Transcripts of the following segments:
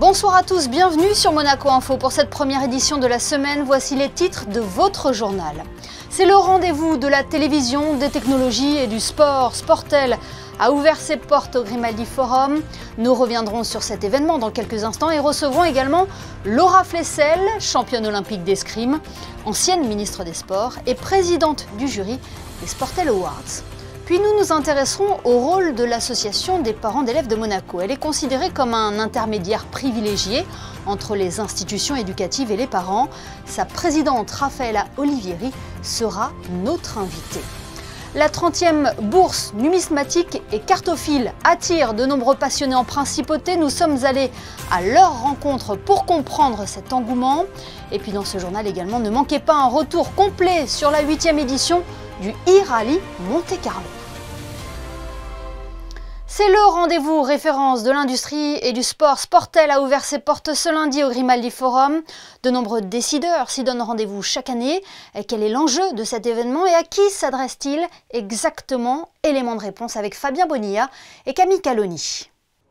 Bonsoir à tous, bienvenue sur Monaco Info. Pour cette première édition de la semaine, voici les titres de votre journal. C'est le rendez-vous de la télévision, des technologies et du sport. Sportel a ouvert ses portes au Grimaldi Forum. Nous reviendrons sur cet événement dans quelques instants et recevrons également Laura Flessel, championne olympique d'escrime, ancienne ministre des Sports et présidente du jury des Sportel Awards. Puis nous nous intéresserons au rôle de l'association des parents d'élèves de Monaco. Elle est considérée comme un intermédiaire privilégié entre les institutions éducatives et les parents. Sa présidente Raffaella Olivieri sera notre invitée. La 30e bourse numismatique et cartophile attire de nombreux passionnés en principauté. Nous sommes allés à leur rencontre pour comprendre cet engouement. Et puis dans ce journal également, ne manquez pas un retour complet sur la 8e édition du e-Rally Monte-Carlo. C'est le rendez-vous référence de l'industrie et du sport. Sportel a ouvert ses portes ce lundi au Grimaldi Forum. De nombreux décideurs s'y donnent rendez-vous chaque année. Et quel est l'enjeu de cet événement et à qui s'adresse-t-il exactement? Élément de réponse avec Fabien Bonilla et Camille Caloni.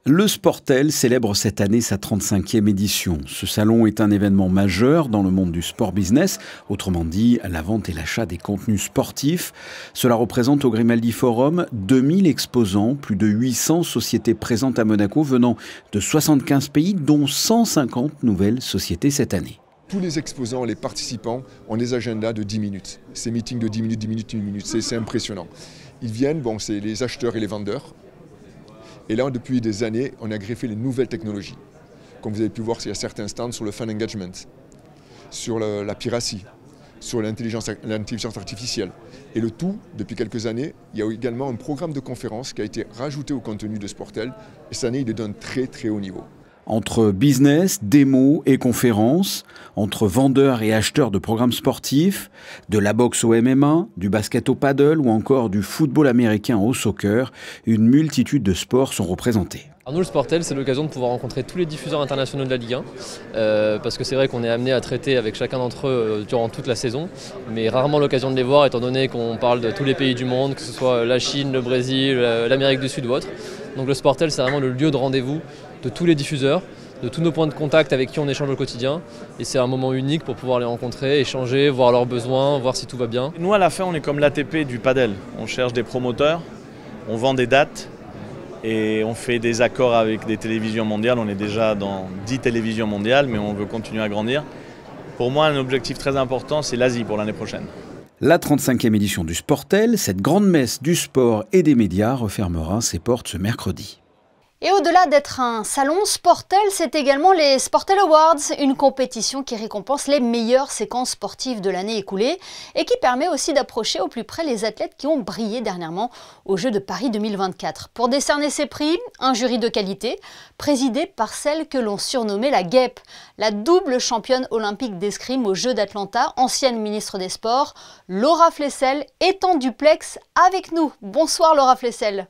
Le Sportel célèbre cette année sa 35e édition. Ce salon est un événement majeur dans le monde du sport business, autrement dit la vente et l'achat des contenus sportifs. Cela représente au Grimaldi Forum 2000 exposants, plus de 800 sociétés présentes à Monaco venant de 75 pays, dont 150 nouvelles sociétés cette année. Tous les exposants, les participants ont des agendas de 10 minutes. Ces meetings de 10 minutes, 10 minutes, 1 minute, c'est impressionnant. Ils viennent, c'est les acheteurs et les vendeurs. Et là, depuis des années, on a greffé les nouvelles technologies. Comme vous avez pu voir, il y a certains stands sur le fan engagement, sur la piracy, sur l'intelligence artificielle. Et le tout, depuis quelques années, il y a également un programme de conférences qui a été rajouté au contenu de Sportel. Et cette année, il est d'un très très haut niveau. Entre business, démos et conférences, entre vendeurs et acheteurs de programmes sportifs, de la boxe au MMA, du basket au paddle ou encore du football américain au soccer, une multitude de sports sont représentés. Alors nous, le Sportel, c'est l'occasion de pouvoir rencontrer tous les diffuseurs internationaux de la Ligue 1, parce que c'est vrai qu'on est amené à traiter avec chacun d'entre eux durant toute la saison, mais rarement l'occasion de les voir étant donné qu'on parle de tous les pays du monde, que ce soit la Chine, le Brésil, l'Amérique du Sud ou autre. Donc le Sportel, c'est vraiment le lieu de rendez-vous de tous les diffuseurs, de tous nos points de contact avec qui on échange au quotidien. Et c'est un moment unique pour pouvoir les rencontrer, échanger, voir leurs besoins, voir si tout va bien. Nous, à la fin, on est comme l'ATP du padel. On cherche des promoteurs, on vend des dates et on fait des accords avec des télévisions mondiales. On est déjà dans 10 télévisions mondiales, mais on veut continuer à grandir. Pour moi, un objectif très important, c'est l'Asie pour l'année prochaine. La 35e édition du Sportel, cette grande messe du sport et des médias, refermera ses portes ce mercredi. Et au-delà d'être un salon, Sportel, c'est également les Sportel Awards, une compétition qui récompense les meilleures séquences sportives de l'année écoulée et qui permet aussi d'approcher au plus près les athlètes qui ont brillé dernièrement aux Jeux de Paris 2024. Pour décerner ces prix, un jury de qualité présidé par celle que l'on surnommait la guêpe, la double championne olympique d'escrime aux Jeux d'Atlanta, ancienne ministre des Sports, Laura Flessel, est en duplex avec nous. Bonsoir Laura Flessel.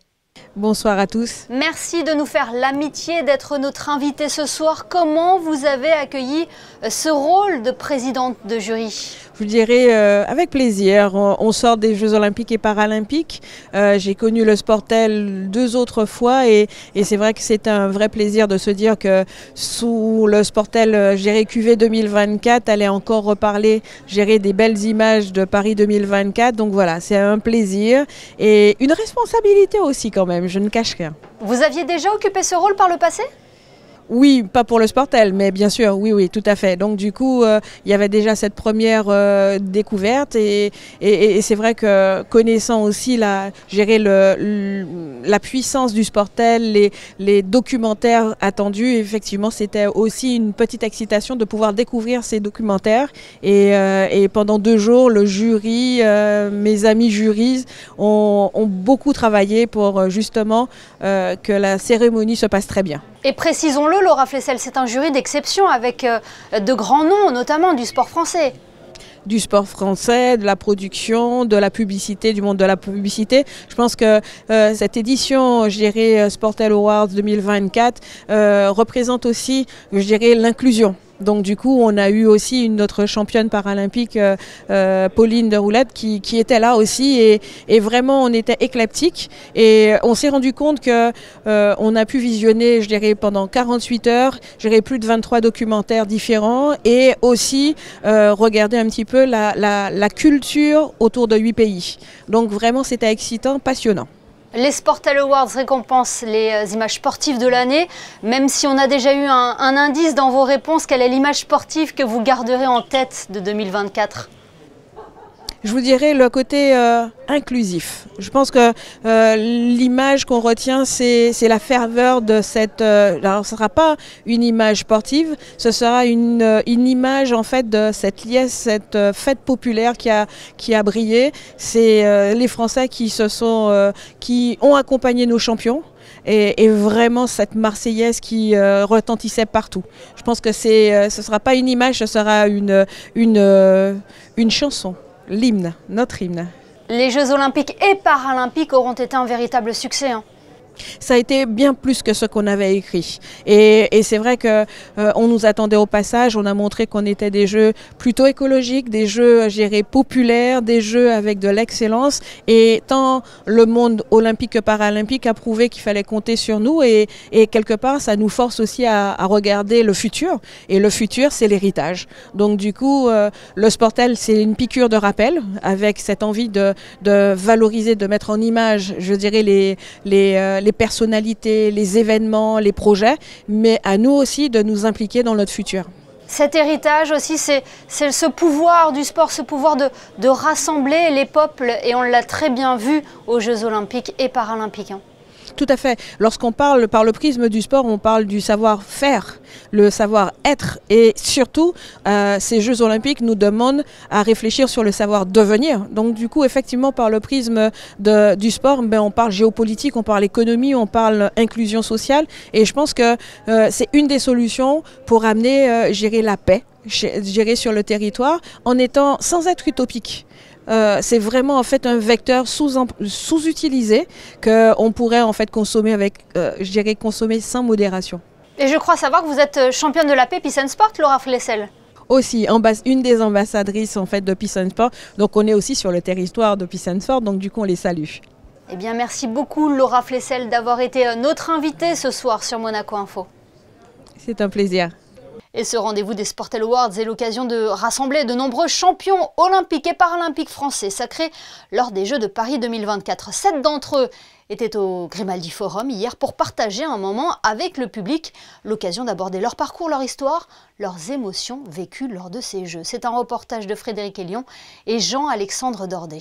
Bonsoir à tous. Merci de nous faire l'amitié d'être notre invitée ce soir. Comment vous avez accueilli ce rôle de présidente de jury ? Je dirais avec plaisir. On sort des Jeux Olympiques et Paralympiques. J'ai connu le Sportel 2 autres fois et c'est vrai que c'est un vrai plaisir de se dire que sous le Sportel géré QV 2024, allait encore reparler, gérer des belles images de Paris 2024. Donc voilà, c'est un plaisir et une responsabilité aussi quand même, je ne cache rien. Vous aviez déjà occupé ce rôle par le passé ? Oui, pas pour le Sportel, mais bien sûr, oui, tout à fait. Donc du coup, il y avait déjà cette première découverte et c'est vrai que connaissant aussi gérer la puissance du Sportel, les documentaires attendus, effectivement, c'était aussi une petite excitation de pouvoir découvrir ces documentaires. Et pendant 2 jours, le jury, mes amis jurys ont beaucoup travaillé pour justement que la cérémonie se passe très bien. Et précisons-le, Laura Flessel, c'est un jury d'exception avec de grands noms, notamment du sport français. Du sport français, de la production, de la publicité, du monde de la publicité. Je pense que cette édition, je dirais, Sportel Awards 2024 représente aussi, je dirais, l'inclusion. Donc du coup, on a eu aussi notre championne paralympique, Pauline de Roulette, qui était là aussi. Et vraiment, on était éclectique. Et on s'est rendu compte qu'on a pu visionner, je dirais, pendant 48 heures, je dirais plus de 23 documentaires différents. Et aussi regarder un petit peu la culture autour de 8 pays. Donc vraiment, c'était excitant, passionnant. Les Sportel Awards récompensent les images sportives de l'année. Même si on a déjà eu un indice dans vos réponses, quelle est l'image sportive que vous garderez en tête de 2024 ? Je vous dirais le côté inclusif. Je pense que l'image qu'on retient, c'est la ferveur de cette... alors, ce ne sera pas une image sportive, ce sera une image en fait de cette liesse, cette fête populaire qui a brillé. C'est les Français qui ont accompagné nos champions. Et vraiment cette Marseillaise qui retentissait partout. Je pense que ce ne sera pas une image, ce sera une chanson. L'hymne, notre hymne. Les Jeux Olympiques et Paralympiques auront été un véritable succès. Ça a été bien plus que ce qu'on avait écrit. Et c'est vrai qu'on nous attendait au passage, on a montré qu'on était des jeux plutôt écologiques, des jeux gérés populaires, des jeux avec de l'excellence. Et tant le monde olympique que paralympique a prouvé qu'il fallait compter sur nous. Et quelque part, ça nous force aussi à regarder le futur. Et le futur, c'est l'héritage. Donc du coup, le Sportel, c'est une piqûre de rappel avec cette envie de valoriser, de mettre en image, je dirais, les personnalités, les événements, les projets, mais à nous aussi de nous impliquer dans notre futur. Cet héritage aussi, c'est ce pouvoir du sport, ce pouvoir de rassembler les peuples, et on l'a très bien vu aux Jeux Olympiques et Paralympiques. Tout à fait. Lorsqu'on parle par le prisme du sport, on parle du savoir-faire, le savoir-être. Et surtout, ces Jeux Olympiques nous demandent à réfléchir sur le savoir-devenir. Donc du coup, effectivement, par le prisme du sport, on parle géopolitique, on parle économie, on parle inclusion sociale. Et je pense que c'est une des solutions pour amener, gérer la paix, gérer sur le territoire, sans être utopique. C'est vraiment en fait un vecteur sous-utilisé qu'on pourrait en fait consommer consommer sans modération. Et je crois savoir que vous êtes championne de la paix Peace and Sport, Laura Flessel. Aussi, une des ambassadrices en fait de Peace and Sport. Donc on est aussi sur le territoire de Peace and Sport, donc du coup on les salue. Eh bien merci beaucoup Laura Flessel d'avoir été notre invitée ce soir sur Monaco Info. C'est un plaisir. Et ce rendez-vous des Sportel Awards est l'occasion de rassembler de nombreux champions olympiques et paralympiques français sacrés lors des Jeux de Paris 2024. 7 d'entre eux étaient au Grimaldi Forum hier pour partager un moment avec le public, l'occasion d'aborder leur parcours, leur histoire, leurs émotions vécues lors de ces Jeux. C'est un reportage de Frédéric Elion et Jean-Alexandre Dordet.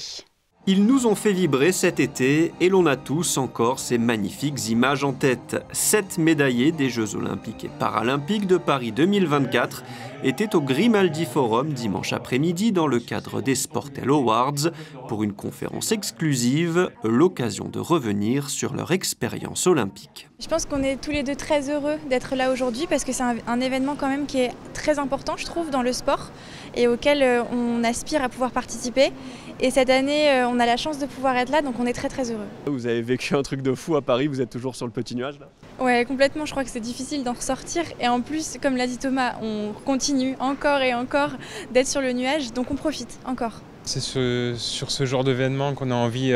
Ils nous ont fait vibrer cet été et l'on a tous encore ces magnifiques images en tête. 7 médaillés des Jeux Olympiques et Paralympiques de Paris 2024 étaient au Grimaldi Forum dimanche après-midi dans le cadre des Sportel Awards pour une conférence exclusive, l'occasion de revenir sur leur expérience olympique. Je pense qu'on est tous les deux très heureux d'être là aujourd'hui parce que c'est un événement quand même qui est très important, je trouve, dans le sport et auquel on aspire à pouvoir participer. Et cette année, on a la chance de pouvoir être là, donc on est très très heureux. Vous avez vécu un truc de fou à Paris, vous êtes toujours sur le petit nuage là ? Ouais, complètement, je crois que c'est difficile d'en ressortir. Et en plus, comme l'a dit Thomas, on continue encore et encore d'être sur le nuage, donc on profite encore. C'est sur ce genre d'événement qu'on a envie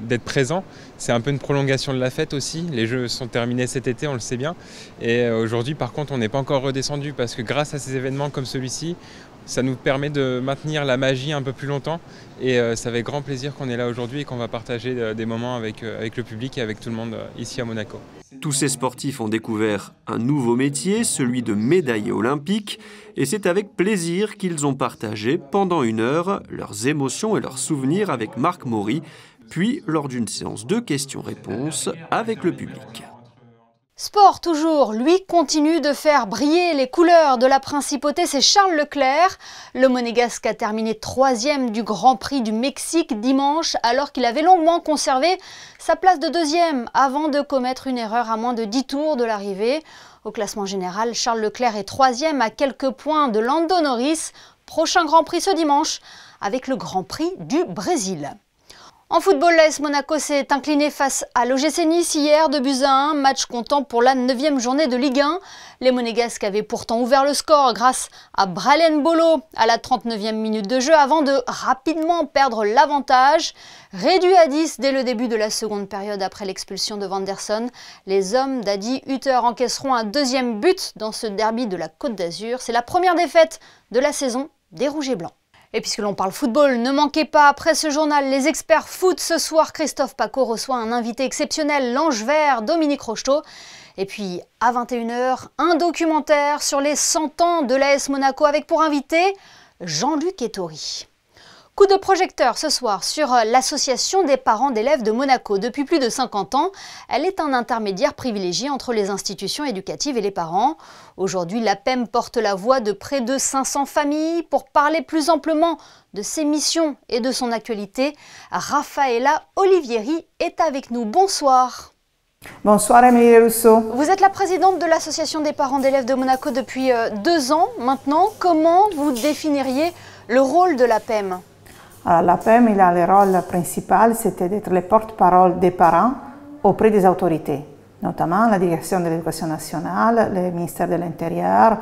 d'être présent. C'est un peu une prolongation de la fête aussi. Les Jeux sont terminés cet été, on le sait bien. Et aujourd'hui, par contre, on n'est pas encore redescendu parce que grâce à ces événements comme celui-ci, ça nous permet de maintenir la magie un peu plus longtemps. Et ça fait grand plaisir qu'on est là aujourd'hui et qu'on va partager des moments avec le public et avec tout le monde ici à Monaco. Tous ces sportifs ont découvert un nouveau métier, celui de médaillé olympique, et c'est avec plaisir qu'ils ont partagé pendant 1 heure leurs émotions et leurs souvenirs avec Marc Maury, puis lors d'une séance de questions-réponses avec le public. Sport toujours, lui continue de faire briller les couleurs de la principauté, c'est Charles Leclerc. Le Monégasque a terminé 3e du Grand Prix du Mexique dimanche alors qu'il avait longuement conservé sa place de 2e avant de commettre une erreur à moins de 10 tours de l'arrivée. Au classement général, Charles Leclerc est 3e à quelques points de Lando Norris. Prochain Grand Prix ce dimanche avec le Grand Prix du Brésil. En football, l'AS Monaco s'est incliné face à l'OGC Nice hier, 2-1, match comptant pour la 9e journée de Ligue 1. Les Monégasques avaient pourtant ouvert le score grâce à Bralen Bolo à la 39e minute de jeu avant de rapidement perdre l'avantage. Réduit à 10 dès le début de la seconde période après l'expulsion de Vanderson, les hommes d'Adi Hutter encaisseront un deuxième but dans ce derby de la Côte d'Azur. C'est la première défaite de la saison des Rouges et Blancs. Et puisque l'on parle football, ne manquez pas après ce journal les experts foot. Ce soir, Christophe Paco reçoit un invité exceptionnel, l'Ange Vert, Dominique Rocheteau. Et puis à 21h, un documentaire sur les 100 ans de l'AS Monaco avec pour invité Jean-Luc Ettori. Coup de projecteur ce soir sur l'association des parents d'élèves de Monaco. Depuis plus de 50 ans, elle est un intermédiaire privilégié entre les institutions éducatives et les parents. Aujourd'hui, l'APEM porte la voix de près de 500 familles. Pour parler plus amplement de ses missions et de son actualité, Raffaella Olivieri est avec nous. Bonsoir. Bonsoir Émilie Rousseau. Vous êtes la présidente de l'association des parents d'élèves de Monaco depuis 2 ans maintenant. Comment vous définiriez le rôle de l'APEM ? L'APEM, il a le rôle principal, c'était d'être le porte-parole des parents auprès des autorités, notamment la direction de l'éducation nationale, le ministère de l'Intérieur,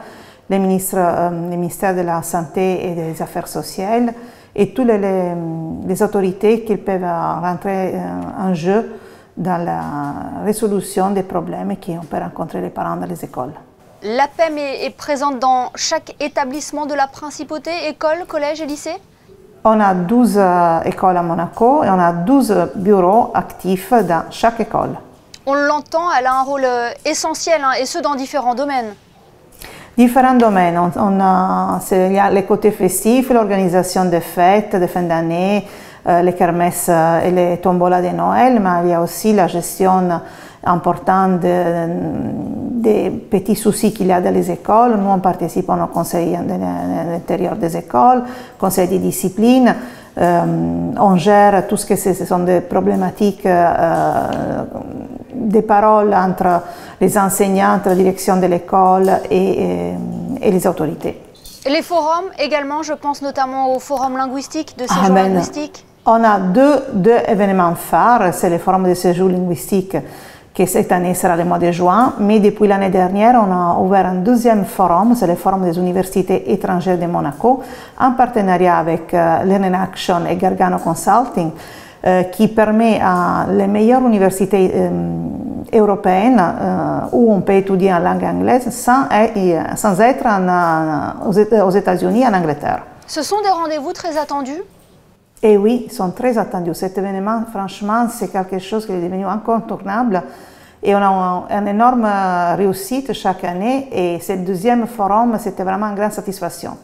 le ministère de la Santé et des Affaires sociales et toutes les autorités qui peuvent rentrer en jeu dans la résolution des problèmes qu'on peut rencontrer les parents dans les écoles. L'APEM est présente dans chaque établissement de la principauté, école, collège et lycée ? On a 12 écoles à Monaco et on a 12 bureaux actifs dans chaque école. On l'entend, elle a un rôle essentiel, et ce dans différents domaines. Différents domaines. Il y a les côtés festifs, l'organisation des fêtes de fin d'année, les kermesses et les tombolas de Noël, mais il y a aussi la gestion importante des petits soucis qu'il y a dans les écoles. Nous, on participe au conseil de l'intérieur des écoles, conseil de discipline. On gère tout ce que ce sont des problématiques, des paroles entre les enseignants, la direction de l'école et les autorités. Et les forums également, je pense notamment au forum linguistique, de séjour linguistique. On a deux événements phares, c'est le forum de séjour linguistique qui cette année sera le mois de juin, mais depuis l'année dernière, on a ouvert un deuxième forum, c'est le forum des universités étrangères de Monaco, en partenariat avec Learning Action et Gargano Consulting, qui permet à les meilleures universités européennes où on peut étudier en langue anglaise sans être aux États-Unis, en Angleterre. Ce sont des rendez-vous très attendus ? Et oui, ils sont très attendus. Cet événement, franchement, c'est quelque chose qui est devenu incontournable. Et on a une énorme réussite chaque année. Et ce deuxième forum, c'était vraiment une grande satisfaction.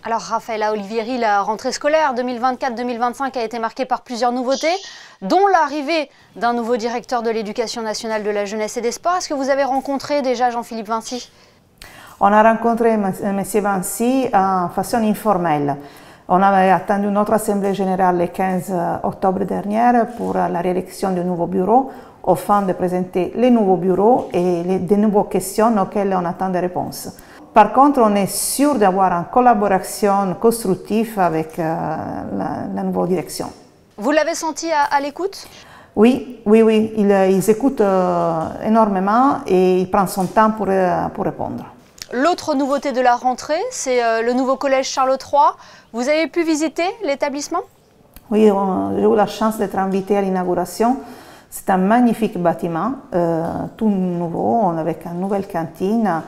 Alors, Raffaella Olivieri, la rentrée scolaire 2024-2025 a été marquée par plusieurs nouveautés, dont l'arrivée d'un nouveau directeur de l'Éducation nationale de la jeunesse et des sports. Est-ce que vous avez rencontré déjà Jean-Philippe Vinci? On a rencontré M. Vinci en façon informelle. On avait attendu notre assemblée générale le 15 octobre dernier pour la réélection du nouveau bureau, afin de présenter les nouveaux bureaux et des nouvelles questions auxquelles on attend des réponses. Par contre, on est sûr d'avoir une collaboration constructive avec la nouvelle direction. Vous l'avez senti à l'écoute? Oui. Ils écoutent énormément et ils prennent son temps pour répondre. L'autre nouveauté de la rentrée, c'est le nouveau collège Charles III. Vous avez pu visiter l'établissement? Oui, j'ai eu la chance d'être invitée à l'inauguration. C'est un magnifique bâtiment, tout nouveau, avec une nouvelle cantine,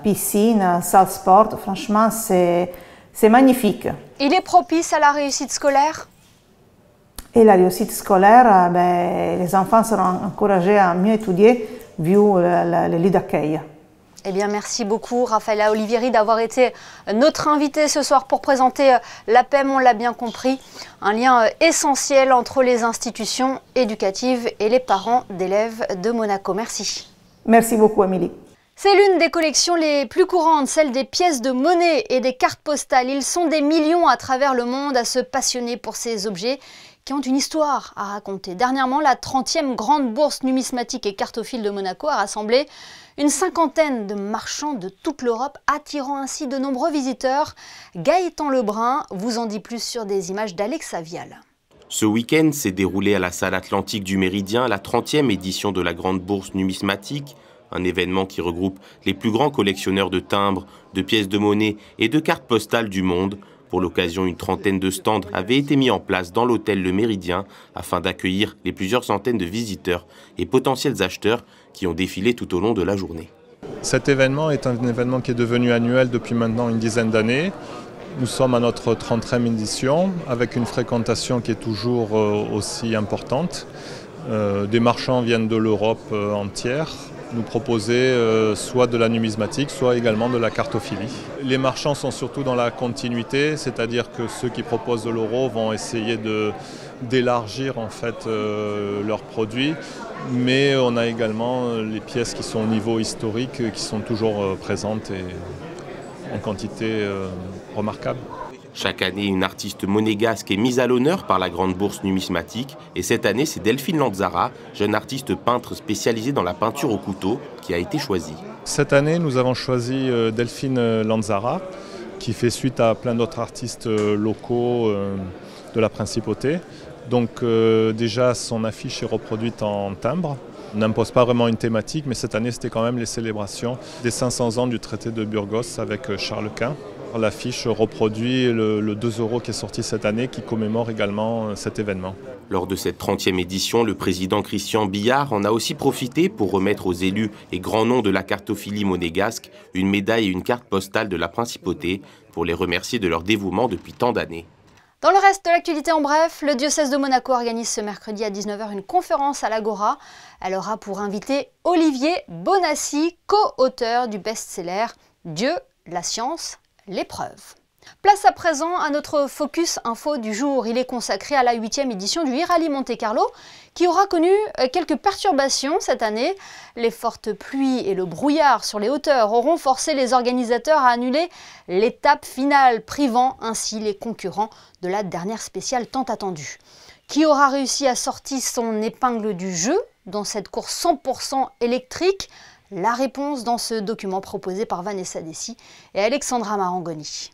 piscine, salle sport. Franchement, c'est magnifique. Il est propice à la réussite scolaire? Et la réussite scolaire, les enfants seront encouragés à mieux étudier vu le lieu d'accueil. Eh bien, merci beaucoup, Raffaella Olivieri, d'avoir été notre invitée ce soir pour présenter l'APEM, on l'a bien compris, un lien essentiel entre les institutions éducatives et les parents d'élèves de Monaco. Merci. Merci beaucoup, Émilie. C'est l'une des collections les plus courantes, celle des pièces de monnaie et des cartes postales. Ils sont des millions à travers le monde à se passionner pour ces objets qui ont une histoire à raconter. Dernièrement, la 30e grande bourse numismatique et cartophile de Monaco a rassemblé une cinquantaine de marchands de toute l'Europe, attirant ainsi de nombreux visiteurs. Gaëtan Lebrun vous en dit plus sur des images d'Alexa Vial. Ce week-end s'est déroulé à la salle Atlantique du Méridien la 30e édition de la Grande Bourse Numismatique, un événement qui regroupe les plus grands collectionneurs de timbres, de pièces de monnaie et de cartes postales du monde. Pour l'occasion, une trentaine de stands avaient été mis en place dans l'hôtel Le Méridien afin d'accueillir les plusieurs centaines de visiteurs et potentiels acheteurs qui ont défilé tout au long de la journée. Cet événement est un événement qui est devenu annuel depuis maintenant une dizaine d'années. Nous sommes à notre 30e édition avec une fréquentation qui est toujours aussi importante. Des marchands viennent de l'Europe entière nous proposer soit de la numismatique, soit également de la cartophilie. Les marchands sont surtout dans la continuité, c'est-à-dire que ceux qui proposent de l'euro vont essayer d'élargir en fait leurs produits, mais on a également les pièces qui sont au niveau historique, qui sont toujours présentes et en quantité remarquable. Chaque année, une artiste monégasque est mise à l'honneur par la Grande Bourse Numismatique. Et cette année, c'est Delphine Lanzara, jeune artiste peintre spécialisée dans la peinture au couteau, qui a été choisie. Cette année, nous avons choisi Delphine Lanzara, qui fait suite à plein d'autres artistes locaux de la Principauté. Donc déjà, son affiche est reproduite en timbre. On n'impose pas vraiment une thématique, mais cette année, c'était quand même les célébrations des 500 ans du traité de Burgos avec Charles Quint. L'affiche reproduit le 2 € qui est sorti cette année, qui commémore également cet événement. Lors de cette 30e édition, le président Christian Billard en a aussi profité pour remettre aux élus et grands noms de la cartophilie monégasque une médaille et une carte postale de la Principauté pour les remercier de leur dévouement depuis tant d'années. Dans le reste de l'actualité en bref, le diocèse de Monaco organise ce mercredi à 19 h une conférence à l'Agora. Elle aura pour invité Olivier Bonassi, co-auteur du best-seller « Dieu, la science, l'épreuve ». Place à présent à notre focus info du jour. Il est consacré à la 8e édition du e-rally Monte-Carlo qui aura connu quelques perturbations cette année. Les fortes pluies et le brouillard sur les hauteurs auront forcé les organisateurs à annuler l'étape finale, privant ainsi les concurrents de la dernière spéciale tant attendue. Qui aura réussi à sortir son épingle du jeu dans cette course 100% électrique? La réponse dans ce document proposé par Vanessa Dessy et Alexandra Marangoni.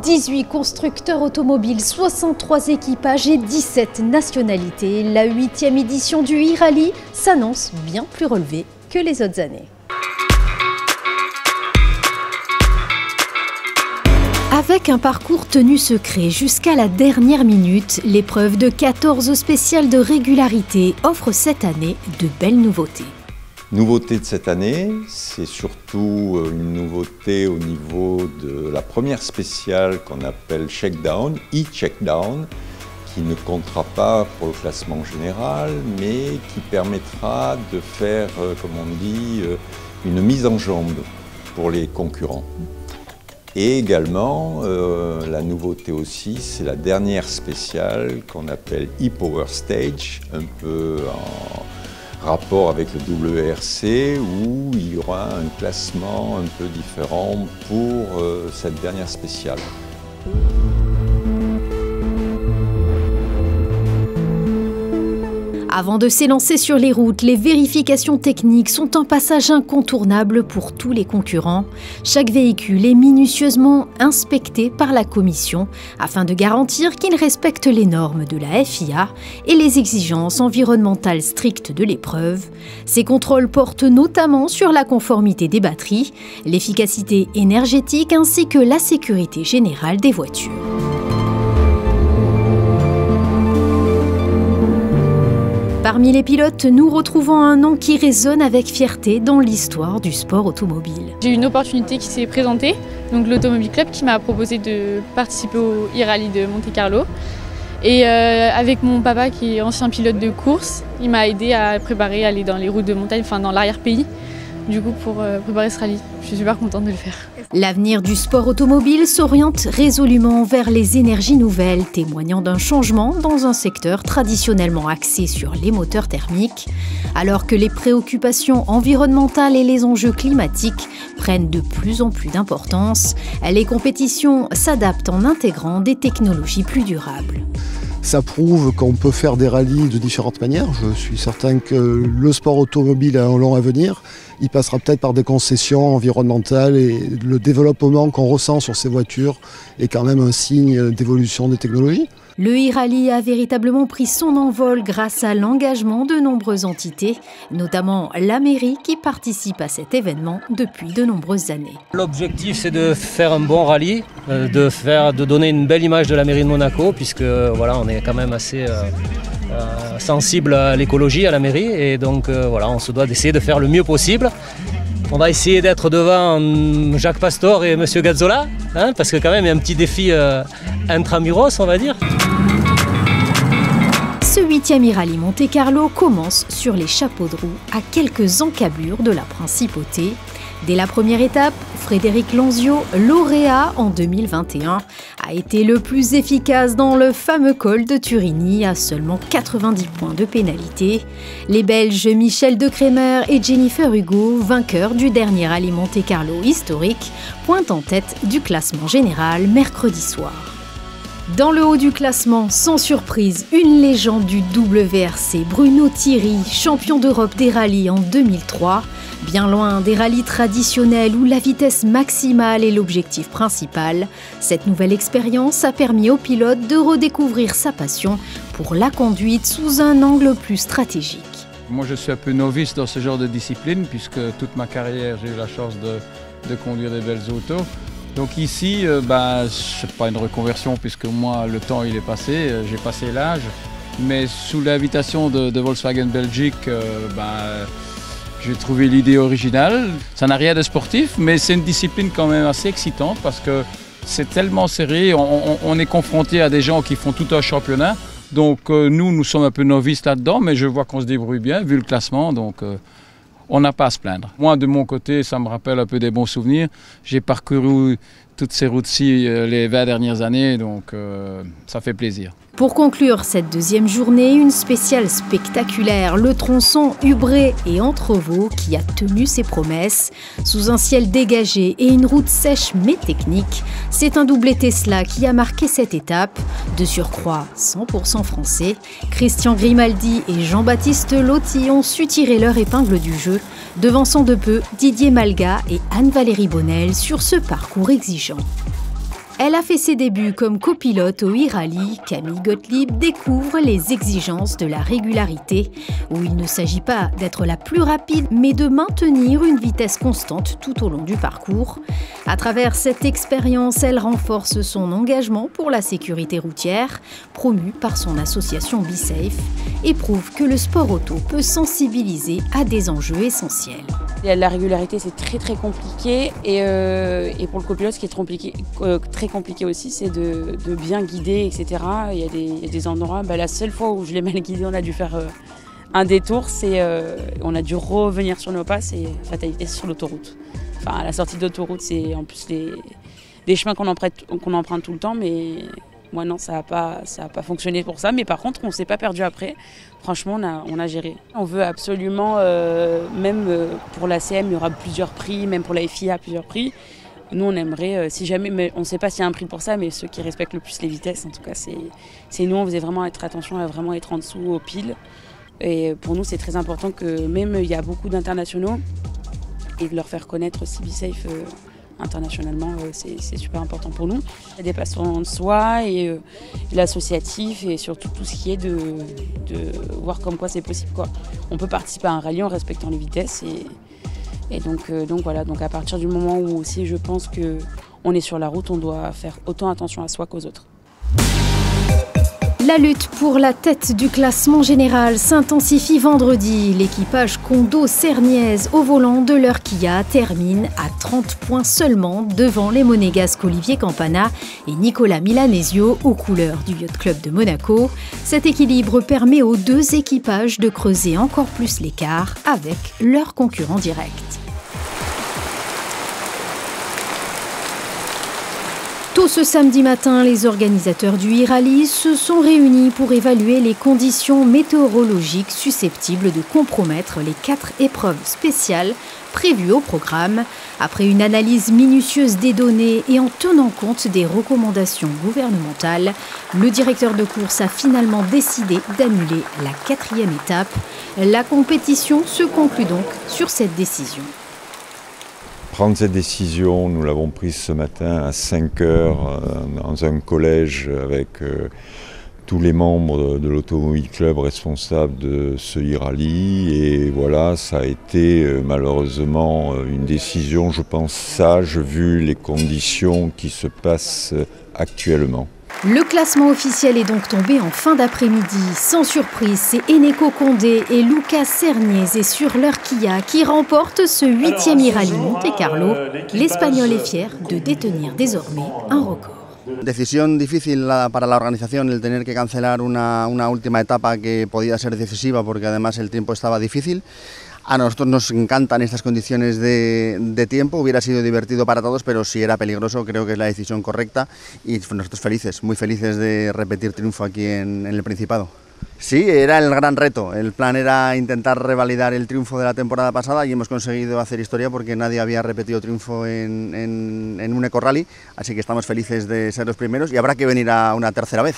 18 constructeurs automobiles, 63 équipages et 17 nationalités. La 8e édition du e-rally s'annonce bien plus relevée que les autres années. Avec un parcours tenu secret jusqu'à la dernière minute, l'épreuve de 14 spéciales de régularité offre cette année de belles nouveautés. Nouveauté de cette année, c'est surtout une nouveauté au niveau de la première spéciale qu'on appelle Checkdown, e-Checkdown, qui ne comptera pas pour le classement général, mais qui permettra de faire, comme on dit, une mise en jambe pour les concurrents. Et également, la nouveauté aussi, c'est la dernière spéciale qu'on appelle e-Power Stage, un peu en rapport avec le WRC, où il y aura un classement un peu différent pour cette dernière spéciale. Avant de s'élancer sur les routes, les vérifications techniques sont un passage incontournable pour tous les concurrents. Chaque véhicule est minutieusement inspecté par la commission afin de garantir qu'il respecte les normes de la FIA et les exigences environnementales strictes de l'épreuve. Ces contrôles portent notamment sur la conformité des batteries, l'efficacité énergétique ainsi que la sécurité générale des voitures. Parmi les pilotes, nous retrouvons un nom qui résonne avec fierté dans l'histoire du sport automobile. J'ai eu une opportunité qui s'est présentée, donc l'Automobile Club qui m'a proposé de participer au e-rally de Monte-Carlo. Et avec mon papa qui est ancien pilote de course, il m'a aidé à préparer, à aller dans les routes de montagne, enfin dans l'arrière-pays, du coup pour préparer ce rallye. Je suis super contente de le faire. L'avenir du sport automobile s'oriente résolument vers les énergies nouvelles, témoignant d'un changement dans un secteur traditionnellement axé sur les moteurs thermiques. Alors que les préoccupations environnementales et les enjeux climatiques prennent de plus en plus d'importance, les compétitions s'adaptent en intégrant des technologies plus durables. Ça prouve qu'on peut faire des rallyes de différentes manières. Je suis certain que le sport automobile a un long avenir. Il passera peut-être par des concessions environnementales et le développement qu'on ressent sur ces voitures est quand même un signe d'évolution des technologies. Le e-rallye a véritablement pris son envol grâce à l'engagement de nombreuses entités, notamment la mairie qui participe à cet événement depuis de nombreuses années. L'objectif, c'est de faire un bon rallye, de donner une belle image de la mairie de Monaco, puisque voilà, on est quand même assez sensible à l'écologie, à la mairie, et donc voilà, on se doit d'essayer de faire le mieux possible. On va essayer d'être devant Jacques Pastor et Monsieur Gazzola, hein, parce que quand même il y a un petit défi intramuros, on va dire. Ce 8e e-rallye Monte-Carlo commence sur les chapeaux de roue à quelques encablures de la principauté. Dès la première étape, Frédéric Lanzio, lauréat en 2021, a été le plus efficace dans le fameux col de Turini à seulement 90 points de pénalité. Les Belges Michel Decrémer et Jennifer Hugo, vainqueurs du dernier rallye Monte-Carlo historique, pointent en tête du classement général mercredi soir. Dans le haut du classement, sans surprise, une légende du WRC, Bruno Thierry, champion d'Europe des rallyes en 2003. Bien loin des rallyes traditionnels où la vitesse maximale est l'objectif principal, cette nouvelle expérience a permis au pilote de redécouvrir sa passion pour la conduite sous un angle plus stratégique. Moi je suis un peu novice dans ce genre de discipline puisque toute ma carrière j'ai eu la chance de conduire des belles autos. Donc ici, c'est pas une reconversion puisque moi le temps il est passé, j'ai passé l'âge. Mais sous l'invitation de Volkswagen Belgique, j'ai trouvé l'idée originale. Ça n'a rien de sportif, mais c'est une discipline quand même assez excitante parce que c'est tellement serré. On est confronté à des gens qui font tout un championnat. Donc nous sommes un peu novices là-dedans, mais je vois qu'on se débrouille bien vu le classement. Donc on n'a pas à se plaindre. Moi, de mon côté, ça me rappelle un peu des bons souvenirs. J'ai parcouru toutes ces routes-ci les 20 dernières années, donc ça fait plaisir. Pour conclure cette deuxième journée, une spéciale spectaculaire, le tronçon Ubré et Entrevaux qui a tenu ses promesses. Sous un ciel dégagé et une route sèche mais technique, c'est un doublé Tesla qui a marqué cette étape. De surcroît, 100% français, Christian Grimaldi et Jean-Baptiste Lotti ont su tirer leur épingle du jeu, devançant de peu Didier Malga et Anne-Valérie Bonnel sur ce parcours exigeant. Elle a fait ses débuts comme copilote au e-rallye. Camille Gottlieb découvre les exigences de la régularité, où il ne s'agit pas d'être la plus rapide, mais de maintenir une vitesse constante tout au long du parcours. À travers cette expérience, elle renforce son engagement pour la sécurité routière, promue par son association BeSafe, et prouve que le sport auto peut sensibiliser à des enjeux essentiels. La régularité, c'est très compliqué et pour le copilote, ce qui est très compliqué aussi, c'est de bien guider, etc. Il y a des endroits, la seule fois où je l'ai mal guidé, on a dû faire un détour, on a dû revenir sur nos pas, c'est fatalité sur l'autoroute. Enfin, à la sortie d'autoroute, c'est en plus des chemins qu'on emprunte tout le temps, mais moi non, ça n'a pas fonctionné pour ça. Mais par contre, on ne s'est pas perdu après. Franchement, on a géré. On veut absolument, même pour l'ACM, il y aura plusieurs prix, même pour la FIA, plusieurs prix. Nous, on aimerait, si jamais, mais on ne sait pas s'il y a un prix pour ça, mais ceux qui respectent le plus les vitesses, en tout cas, c'est nous, on faisait vraiment attention à vraiment être en dessous aux piles. Et pour nous, c'est très important que même il y a beaucoup d'internationaux et de leur faire connaître aussi BeSafe internationalement, c'est super important pour nous. Il y a des passions de soi et l'associatif et surtout tout ce qui est de voir comme quoi c'est possible, quoi. On peut participer à un rallye en respectant les vitesses et donc voilà. Donc à partir du moment où aussi je pense qu'on est sur la route, on doit faire autant attention à soi qu'aux autres. La lutte pour la tête du classement général s'intensifie vendredi. L'équipage Kondo-Cerniez au volant de leur Kia termine à 30 points seulement devant les monégasques Olivier Campana et Nicolas Milanesio aux couleurs du Yacht Club de Monaco. Cet équilibre permet aux deux équipages de creuser encore plus l'écart avec leurs concurrents directs. Tôt ce samedi matin, les organisateurs du e-rallye se sont réunis pour évaluer les conditions météorologiques susceptibles de compromettre les 4 épreuves spéciales prévues au programme. Après une analyse minutieuse des données et en tenant compte des recommandations gouvernementales, le directeur de course a finalement décidé d'annuler la 4e étape. La compétition se conclut donc sur cette décision. Prendre cette décision, nous l'avons prise ce matin à 5 heures dans un collège avec tous les membres de l'Automobile Club responsables de ce e-rallye. Et voilà, ça a été malheureusement une décision, je pense, sage vu les conditions qui se passent actuellement. Le classement officiel est donc tombé en fin d'après-midi. Sans surprise, c'est Eneko Condé et Lucas Cerniez sur leur Kia qui remportent ce 8e e-rallye Monte-Carlo. L'Espagnol est fier de détenir désormais un record. Decisión difícil para la organización el tener que cancelar una última etapa que podía ser decisiva porque además el tiempo estaba difícil. A nosotros nos encantan estas condiciones de tiempo, hubiera sido divertido para todos, pero si era peligroso creo que es la decisión correcta y nosotros felices, muy felices de repetir triunfo aquí en el Principado. Sí, era el gran reto, el plan era intentar revalidar el triunfo de la temporada pasada y hemos conseguido hacer historia porque nadie había repetido triunfo en un eco-rally, así que estamos felices de ser los primeros y habrá que venir a una tercera vez.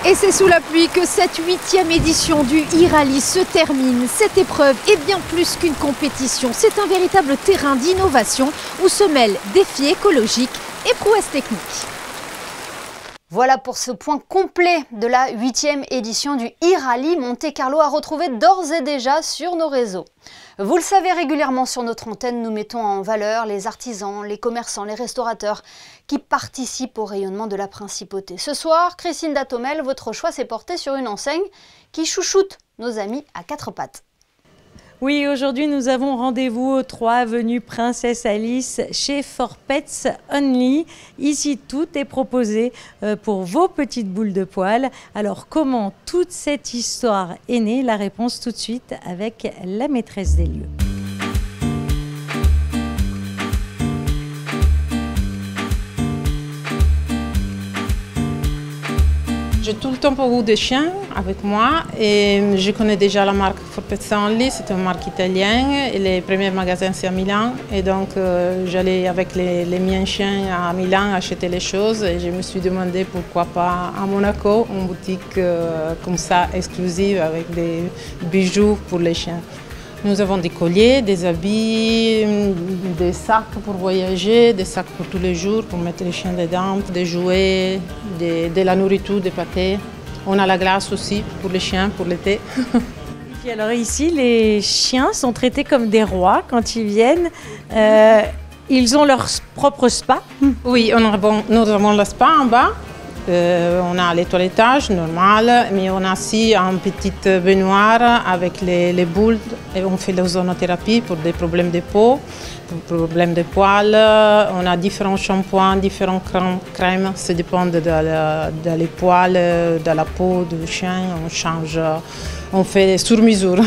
Et c'est sous la pluie que cette 8e édition du e-rallye se termine. Cette épreuve est bien plus qu'une compétition. C'est un véritable terrain d'innovation où se mêlent défis écologiques et prouesses techniques. Voilà pour ce point complet de la 8e édition du e-rallye Monte-Carlo à retrouver d'ores et déjà sur nos réseaux. Vous le savez, régulièrement sur notre antenne, nous mettons en valeur les artisans, les commerçants, les restaurateurs qui participent au rayonnement de la principauté. Ce soir, Christine Datomel, votre choix s'est porté sur une enseigne qui chouchoute nos amis à 4 pattes. Oui, aujourd'hui nous avons rendez-vous au 3 avenue Princesse Alice chez For Pets Only. Ici tout est proposé pour vos petites boules de poils. Alors comment toute cette histoire est née? La réponse tout de suite avec la maîtresse des lieux. J'ai tout le temps beaucoup de chiens avec moi et je connais déjà la marque For Pets Only, c'est une marque italienne et les premiers magasins c'est à Milan et donc j'allais avec les miens chiens à Milan acheter les choses et je me suis demandé pourquoi pas à Monaco une boutique comme ça exclusive avec des bijoux pour les chiens. Nous avons des colliers, des habits, des sacs pour voyager, des sacs pour tous les jours, pour mettre les chiens dedans, des jouets, de la nourriture, des pâtés. On a la glace aussi pour les chiens, pour l'été. Alors ici, les chiens sont traités comme des rois quand ils viennent. Ils ont leur propre spa. Oui, nous avons le spa en bas. On a les toilettages normal, mais on a aussi une petite baignoire avec les boules et on fait l'ozonothérapie pour des problèmes de peau, pour des problèmes de poils. On a différents shampoings, différentes crèmes, ça dépend de les poils, de la peau du chien, on change. On fait sur mesure.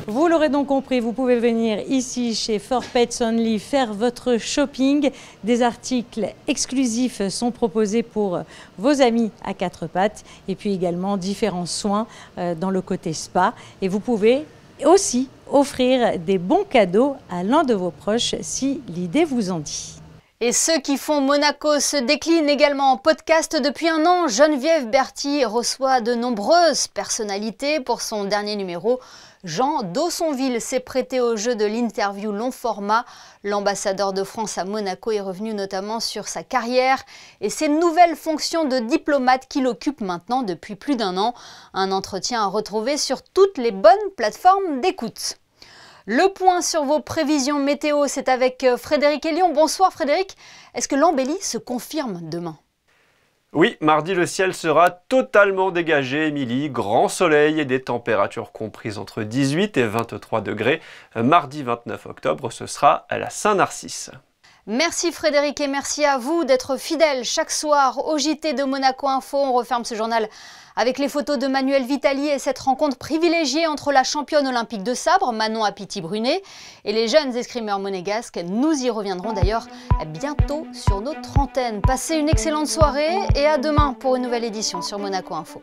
Vous l'aurez donc compris, vous pouvez venir ici chez For Pets Only faire votre shopping. Des articles exclusifs sont proposés pour vos amis à 4 pattes et puis également différents soins dans le côté spa. Et vous pouvez aussi offrir des bons cadeaux à l'un de vos proches si l'idée vous en dit. Et ceux qui font Monaco se déclinent également en podcast depuis un an. Geneviève Berthy reçoit de nombreuses personnalités pour son dernier numéro. Jean Dossonville s'est prêté au jeu de l'interview long format. L'ambassadeur de France à Monaco est revenu notamment sur sa carrière et ses nouvelles fonctions de diplomate qu'il occupe maintenant depuis plus d'1 an. Un entretien à retrouver sur toutes les bonnes plateformes d'écoute. Le point sur vos prévisions météo, c'est avec Frédéric Elion. Bonsoir Frédéric. Est-ce que l'embellie se confirme demain? Oui, mardi, le ciel sera totalement dégagé, Émilie. Grand soleil et des températures comprises entre 18 et 23 degrés. Mardi 29 octobre, ce sera à la Saint-Narcisse. Merci Frédéric et merci à vous d'être fidèles chaque soir au JT de Monaco Info. On referme ce journal avec les photos de Manuel Vitali et cette rencontre privilégiée entre la championne olympique de sabre, Manon Apiti-Brunet, et les jeunes escrimeurs monégasques. Nous y reviendrons d'ailleurs bientôt sur notre antenne. Passez une excellente soirée et à demain pour une nouvelle édition sur Monaco Info.